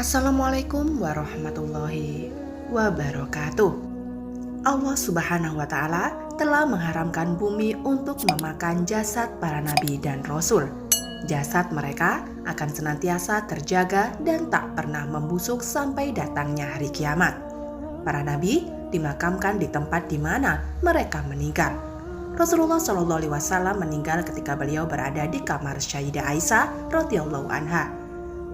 Assalamualaikum warahmatullahi wabarakatuh. Allah Subhanahu wa Ta'ala telah mengharamkan bumi untuk memakan jasad para nabi dan rasul. Jasad mereka akan senantiasa terjaga dan tak pernah membusuk sampai datangnya hari kiamat. Para nabi dimakamkan di tempat di mana mereka meninggal. Rasulullah Shallallahu Alaihi Wasallam meninggal ketika beliau berada di kamar Sayyidah Aisyah radhiyallahu anha.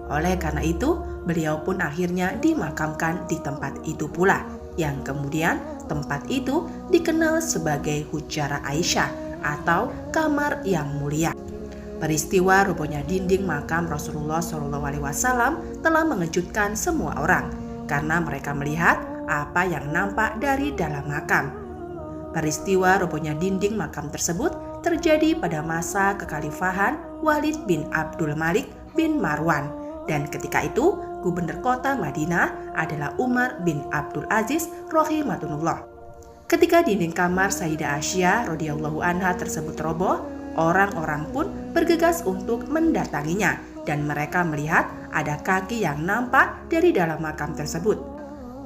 Oleh karena itu, beliau pun akhirnya dimakamkan di tempat itu pula, yang kemudian tempat itu dikenal sebagai Hujrah Aisyah atau kamar yang mulia. Peristiwa robohnya dinding makam Rasulullah SAW telah mengejutkan semua orang karena mereka melihat apa yang nampak dari dalam makam. Peristiwa robohnya dinding makam tersebut terjadi pada masa kekhalifahan Walid bin Abdul Malik bin Marwan. Dan ketika itu, gubernur kota Madinah adalah Umar bin Abdul Aziz rahimahullah. Ketika dinding kamar Sayyidah Aisyah radhiyallahu anha tersebut roboh, orang-orang pun bergegas untuk mendatanginya dan mereka melihat ada kaki yang nampak dari dalam makam tersebut.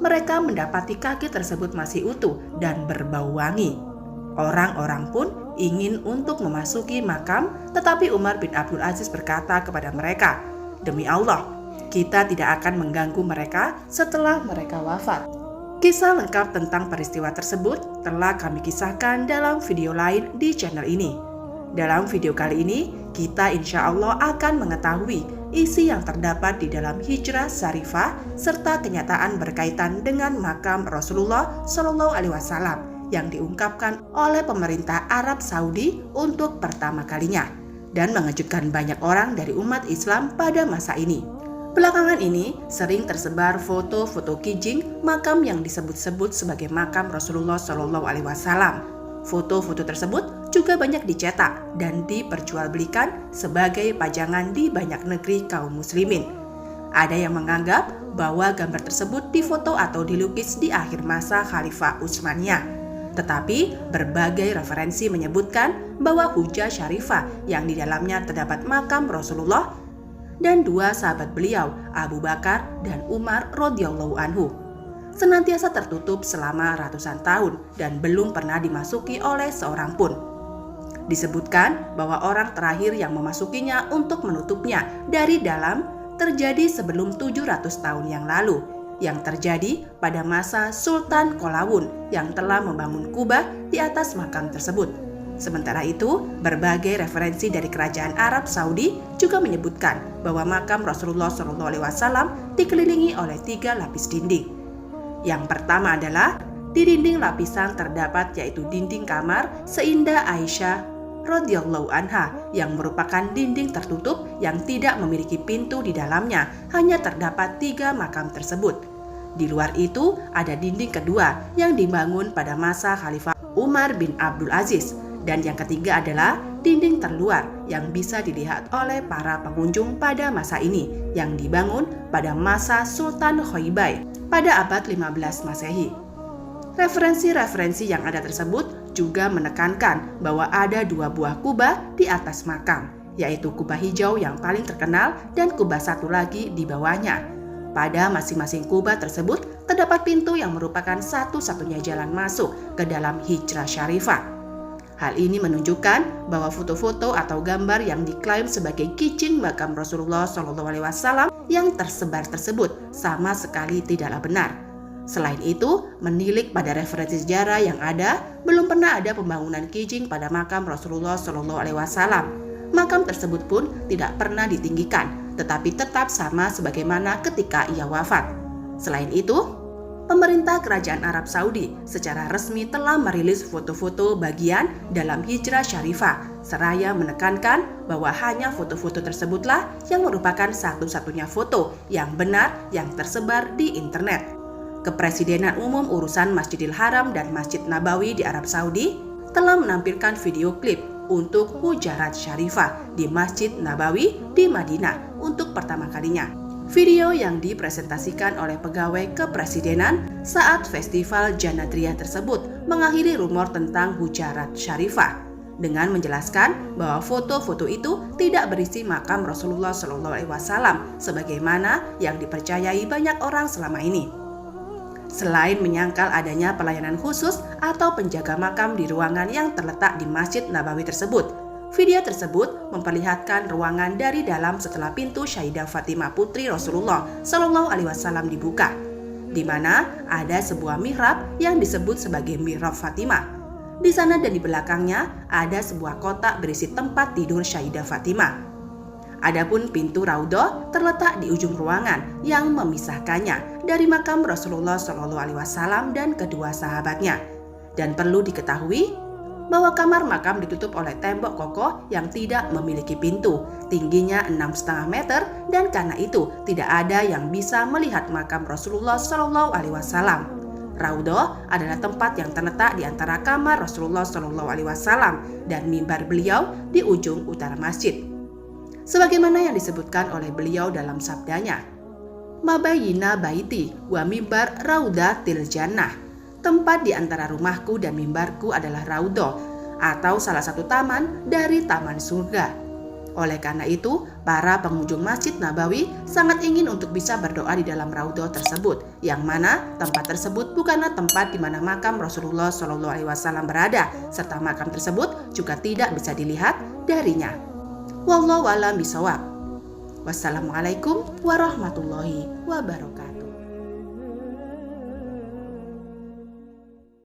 Mereka mendapati kaki tersebut masih utuh dan berbau wangi. Orang-orang pun ingin untuk memasuki makam, tetapi Umar bin Abdul Aziz berkata kepada mereka, "Demi Allah, kita tidak akan mengganggu mereka setelah mereka wafat." Kisah lengkap tentang peristiwa tersebut telah kami kisahkan dalam video lain di channel ini. Dalam video kali ini, kita insya Allah akan mengetahui isi yang terdapat di dalam Hijrah Syarifah serta kenyataan berkaitan dengan makam Rasulullah Shallallahu Alaihi Wasallam yang diungkapkan oleh pemerintah Arab Saudi untuk pertama kalinya dan mengejutkan banyak orang dari umat Islam pada masa ini. Belakangan ini sering tersebar foto-foto kijing makam yang disebut-sebut sebagai makam Rasulullah Shallallahu Alaihi Wasallam. Foto-foto tersebut juga banyak dicetak dan diperjualbelikan sebagai pajangan di banyak negeri kaum muslimin. Ada yang menganggap bahwa gambar tersebut difoto atau dilukis di akhir masa Khalifah Utsmaniyah. Tetapi berbagai referensi menyebutkan bahwa Hujrah Syarifah yang di dalamnya terdapat makam Rasulullah dan dua sahabat beliau, Abu Bakar dan Umar radhiyallahu anhu, senantiasa tertutup selama ratusan tahun dan belum pernah dimasuki oleh seorang pun. Disebutkan bahwa orang terakhir yang memasukinya untuk menutupnya dari dalam terjadi sebelum 700 tahun yang lalu, yang terjadi pada masa Sultan Qalawun yang telah membangun kubah di atas makam tersebut. Sementara itu, berbagai referensi dari kerajaan Arab Saudi juga menyebutkan bahwa makam Rasulullah SAW dikelilingi oleh 3 lapis dinding. Yang pertama adalah di dinding lapisan terdapat yaitu dinding kamar Sayyidah Aisyah radhiyallahu anha yang merupakan dinding tertutup yang tidak memiliki pintu di dalamnya, hanya terdapat 3 makam tersebut. Di luar itu ada dinding kedua yang dibangun pada masa Khalifah Umar bin Abdul Aziz, dan yang ketiga adalah dinding terluar yang bisa dilihat oleh para pengunjung pada masa ini yang dibangun pada masa Sultan Khoibai pada abad 15 Masehi. Referensi-referensi yang ada tersebut juga menekankan bahwa ada 2 buah kubah di atas makam, yaitu kubah hijau yang paling terkenal dan kubah satu lagi di bawahnya. Pada masing-masing kubah tersebut terdapat pintu yang merupakan satu-satunya jalan masuk ke dalam Hijrah Syarifah. Hal ini menunjukkan bahwa foto-foto atau gambar yang diklaim sebagai kijing makam Rasulullah SAW yang tersebar tersebut sama sekali tidaklah benar. Selain itu, menilik pada referensi sejarah yang ada, belum pernah ada pembangunan kijing pada makam Rasulullah SAW. Makam tersebut pun tidak pernah ditinggikan, tetapi tetap sama sebagaimana ketika ia wafat. Selain itu, pemerintah kerajaan Arab Saudi secara resmi telah merilis foto-foto bagian dalam Hijrah Syarifah, seraya menekankan bahwa hanya foto-foto tersebutlah yang merupakan satu-satunya foto yang benar yang tersebar di internet. Kepresidenan Umum Urusan Masjidil Haram dan Masjid Nabawi di Arab Saudi telah menampilkan video klip untuk Hujrah Syarifah di Masjid Nabawi di Madinah untuk pertama kalinya. Video yang dipresentasikan oleh pegawai kepresidenan saat festival Janadriyah tersebut mengakhiri rumor tentang Hujrah Syarifah. dengan menjelaskan bahwa foto-foto itu tidak berisi makam Rasulullah SAW sebagaimana yang dipercayai banyak orang selama ini. Selain menyangkal adanya pelayanan khusus atau penjaga makam di ruangan yang terletak di Masjid Nabawi tersebut, video tersebut memperlihatkan ruangan dari dalam setelah pintu Sayyidah Fatimah putri Rasulullah SAW dibuka, di mana ada sebuah mihrab yang disebut sebagai mihrab Fatimah. Di sana dan di belakangnya ada sebuah kotak berisi tempat tidur Sayyidah Fatimah. Adapun pintu Raudhah terletak di ujung ruangan yang memisahkannya dari makam Rasulullah SAW dan kedua sahabatnya. Dan perlu diketahui bahwa kamar makam ditutup oleh tembok kokoh yang tidak memiliki pintu, tingginya 6,5 meter, dan karena itu tidak ada yang bisa melihat makam Rasulullah SAW. Raudhah adalah tempat yang terletak di antara kamar Rasulullah SAW dan mimbar beliau di ujung utara masjid. Sebagaimana yang disebutkan oleh beliau dalam sabdanya, "Mabayina baiti wa mimbar raudhatil jannah." Tempat di antara rumahku dan mimbarku adalah Raudhah, atau salah satu taman dari taman surga. Oleh karena itu, para pengunjung Masjid Nabawi sangat ingin untuk bisa berdoa di dalam Raudhah tersebut, yang mana tempat tersebut bukanlah tempat di mana makam Rasulullah SAW berada, serta makam tersebut juga tidak bisa dilihat darinya. Wallahu a'lam bishawab. Wassalamualaikum warahmatullahi wabarakatuh.